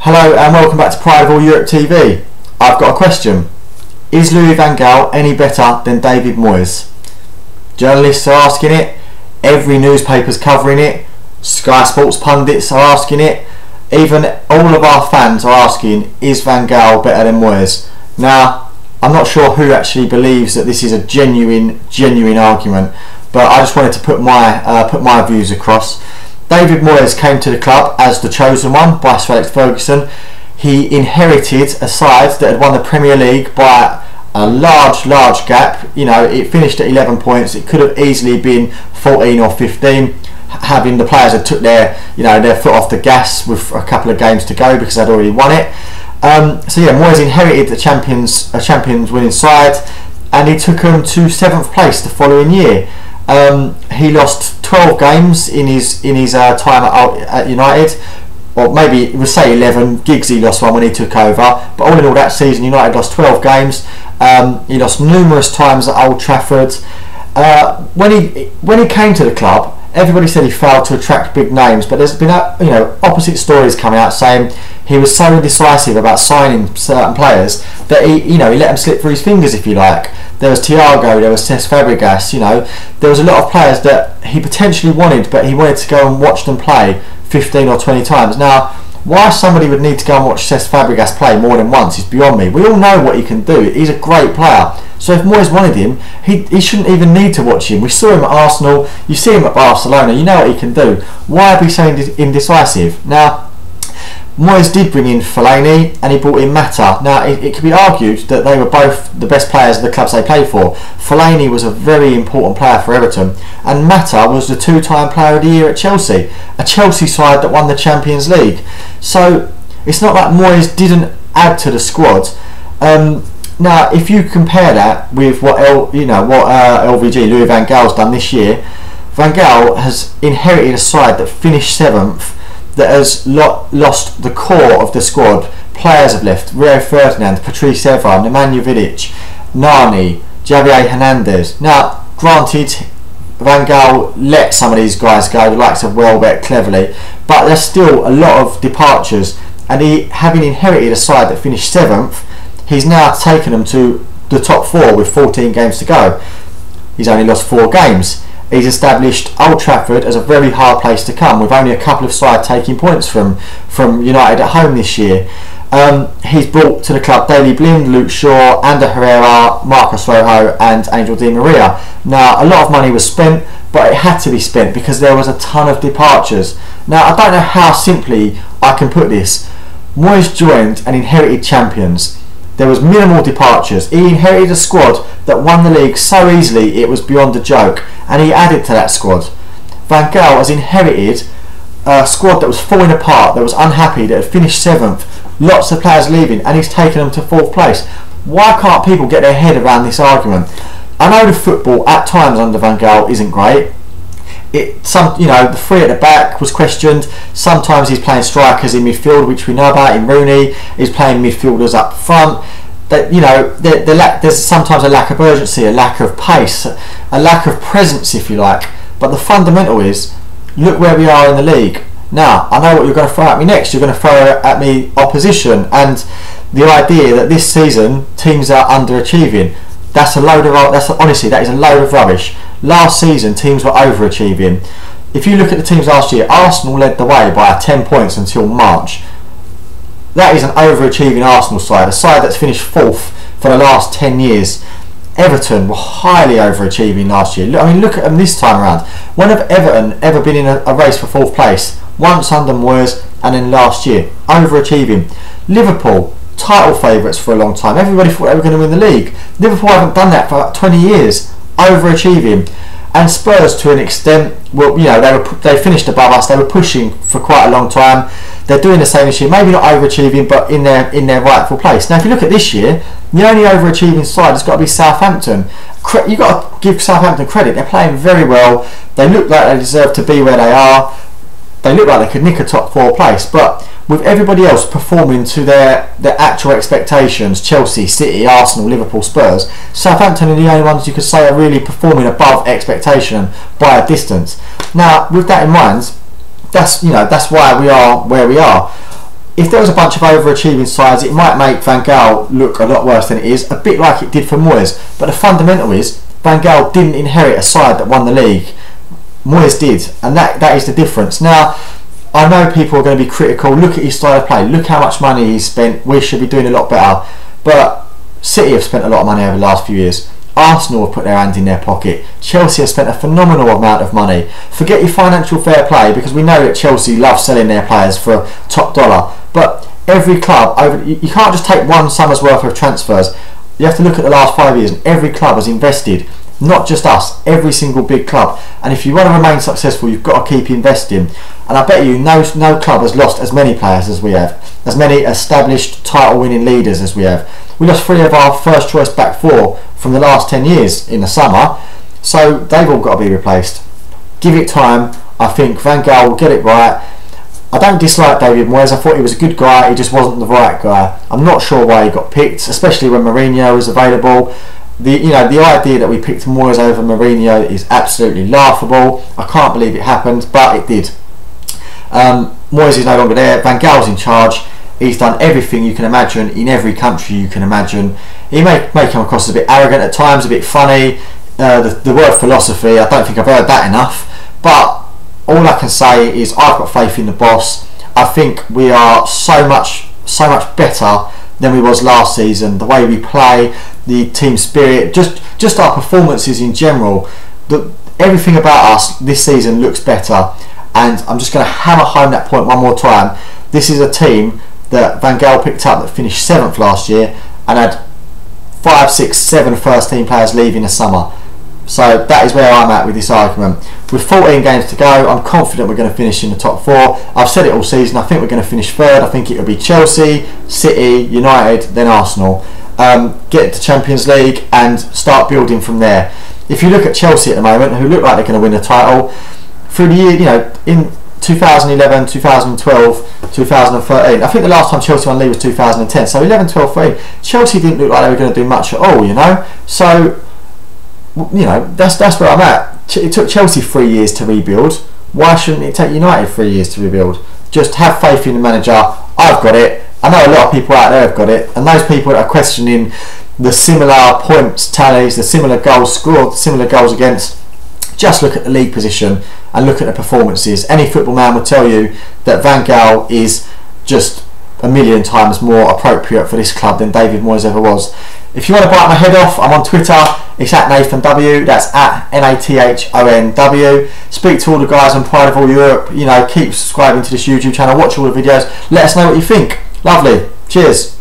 Hello and welcome back to Pride of All Europe TV. I've got a question. Is Louis Van Gaal any better than David Moyes? Journalists are asking it, every newspaper's covering it, Sky Sports pundits are asking it, even all of our fans are asking, is Van Gaal better than Moyes? Now, I'm not sure who actually believes that this is a genuine argument, but I just wanted to put my views across. David Moyes came to the club as the chosen one by Sir Alex Ferguson. He inherited a side that had won the Premier League by a large gap. You know, it finished at 11 points. It could have easily been 14 or 15, having the players that took their foot off the gas with a couple of games to go because they'd already won it. So yeah, Moyes inherited a champions winning side, and he took them to 7th place the following year. He lost 12 games in his time at United, or maybe we'll say 11. Giggsy lost one when he took over, but all in all that season United lost 12 games. He lost numerous times at Old Trafford. When he came to the club, everybody said he failed to attract big names, but there's been opposite stories coming out saying he was so indecisive about signing certain players that he let them slip through his fingers, if you like. There was Thiago, there was Cesc Fabregas, there was a lot of players that he potentially wanted, but he wanted to go and watch them play 15 or 20 times. Now, why somebody would need to go and watch Cesc Fabregas play more than once is beyond me. We all know what he can do. He's a great player. So if Moyes wanted him, he shouldn't even need to watch him. We saw him at Arsenal, you see him at Barcelona, you know what he can do. Why be so indecisive? Now, Moyes did bring in Fellaini and he brought in Mata. Now, it could be argued that they were both the best players of the clubs they played for. Fellaini was a very important player for Everton, and Mata was the 2-time Player of the Year at Chelsea, a Chelsea side that won the Champions League. So it's not like Moyes didn't add to the squad. Now, if you compare that with what LVG, Louis Van Gaal's done this year, Van Gaal has inherited a side that finished 7th, that has lost the core of the squad. Players have left: Rio Ferdinand, Patrice Evra, Nemanja Vidic, Nani, Javier Hernandez. Now, granted, Van Gaal let some of these guys go, the likes of Welbeck, Cleverley, but there's still a lot of departures, and he, having inherited a side that finished 7th, he's now taken them to the top 4 with 14 games to go. He's only lost 4 games. He's established Old Trafford as a very hard place to come, with only a couple of sides taking points from United at home this year. He's brought to the club Daley Blind, Luke Shaw, Ander Herrera, Marcos Rojo and Angel Di Maria. Now, a lot of money was spent, but it had to be spent because there was a ton of departures. Now, I don't know how simply I can put this. Moyes joined and inherited champions. There was minimal departures. He inherited a squad that won the league so easily it was beyond a joke, and he added to that squad. Van Gaal has inherited a squad that was falling apart, that was unhappy, that had finished 7th, lots of players leaving, and he's taken them to 4th place. Why can't people get their head around this argument? I know the football at times under Van Gaal isn't great. The 3 at the back was questioned. Sometimes he's playing strikers in midfield, which we know about in Rooney. He's playing midfielders up front. There's sometimes a lack of urgency, a lack of pace, a lack of presence, if you like. But the fundamental is, look where we are in the league. Now, I know what you're going to throw at me next. You're going to throw at me opposition and the idea that this season teams are underachieving. Honestly, that is a load of rubbish. Last season, teams were overachieving. If you look at the teams last year, Arsenal led the way by 10 points until March. That is an overachieving Arsenal side, a side that's finished 4th for the last 10 years. Everton were highly overachieving last year. I mean, look at them this time around. When have Everton ever been in a race for 4th place? Once under Moyes, and then last year. Overachieving. Liverpool, title favourites for a long time. Everybody thought they were going to win the league. Liverpool haven't done that for about 20 years. Overachieving. And Spurs, to an extent, well, they finished above us. They were pushing for quite a long time. They're doing the same this year. Maybe not overachieving, but in their rightful place. Now, if you look at this year, the only overachieving side has got to be Southampton. You've got to give Southampton credit. They're playing very well. They look like they deserve to be where they are. They look like they could nick a top 4 place, but with everybody else performing to their actual expectations, Chelsea, City, Arsenal, Liverpool, Spurs, Southampton are the only ones you could say are really performing above expectation by a distance. Now, with that in mind, that's why we are where we are. if there was a bunch of overachieving sides, it might make Van Gaal look a lot worse than it is, a bit like it did for Moyes. But the fundamental is, Van Gaal didn't inherit a side that won the league. Moyes did, and that is the difference. Now, I know people are going to be critical. Look at his style of play. Look how much money he's spent. We should be doing a lot better. But City have spent a lot of money over the last few years. Arsenal have put their hand in their pocket. Chelsea have spent a phenomenal amount of money. Forget your financial fair play, because we know that Chelsea love selling their players for top dollar. But every club, you can't just take one summer's worth of transfers. You have to look at the last 5 years, and every club has invested. Not just us, every single big club. And if you want to remain successful, you've got to keep investing. And I bet you no club has lost as many players as we have, as many established title-winning leaders as we have. We lost 3 of our first choice back 4 from the last 10 years in the summer, so they've all got to be replaced. Give it time. I think Van Gaal will get it right. I don't dislike David Moyes. I thought he was a good guy, he just wasn't the right guy. I'm not sure why he got picked, especially when Mourinho was available. The idea that we picked Moyes over Mourinho is absolutely laughable. I can't believe it happened, but it did. Moyes is no longer there. Van Gaal's in charge. He's done everything you can imagine in every country you can imagine. He may come across as a bit arrogant at times, a bit funny. The word philosophy, I don't think I've heard that enough. But all I can say is I've got faith in the boss. I think we are so much better than we was last season. The way we play, the team spirit, just our performances in general. Everything about us this season looks better. And I'm just going to hammer home that point one more time. This is a team that Van Gaal picked up that finished 7th last year and had 5, 6, 7 first team players leaving the summer. So that is where I'm at with this argument. With 14 games to go, I'm confident we're going to finish in the top 4. I've said it all season, I think we're going to finish 3rd. I think it will be Chelsea, City, United, then Arsenal. Get to Champions League and start building from there. If you look at Chelsea at the moment, who look like they're going to win the title, through the year, in 2011, 2012, 2013. I think the last time Chelsea won the league was 2010. So 11, 12, 13. Chelsea didn't look like they were going to do much at all, So, that's where I'm at. It took Chelsea 3 years to rebuild. Why shouldn't it take United 3 years to rebuild? Just have faith in the manager. I've got it. I know a lot of people out there have got it. And those people that are questioning the similar points tallies, the similar goals scored, the similar goals against, just look at the league position and look at the performances. Any football man will tell you that Van Gaal is just a million times more appropriate for this club than David Moyes ever was. If you want to bite my head off, I'm on Twitter. It's at Nathon W. That's at NATHONW. Speak to all the guys on Pride of All Europe. Keep subscribing to this YouTube channel. Watch all the videos. Let us know what you think. Lovely. Cheers.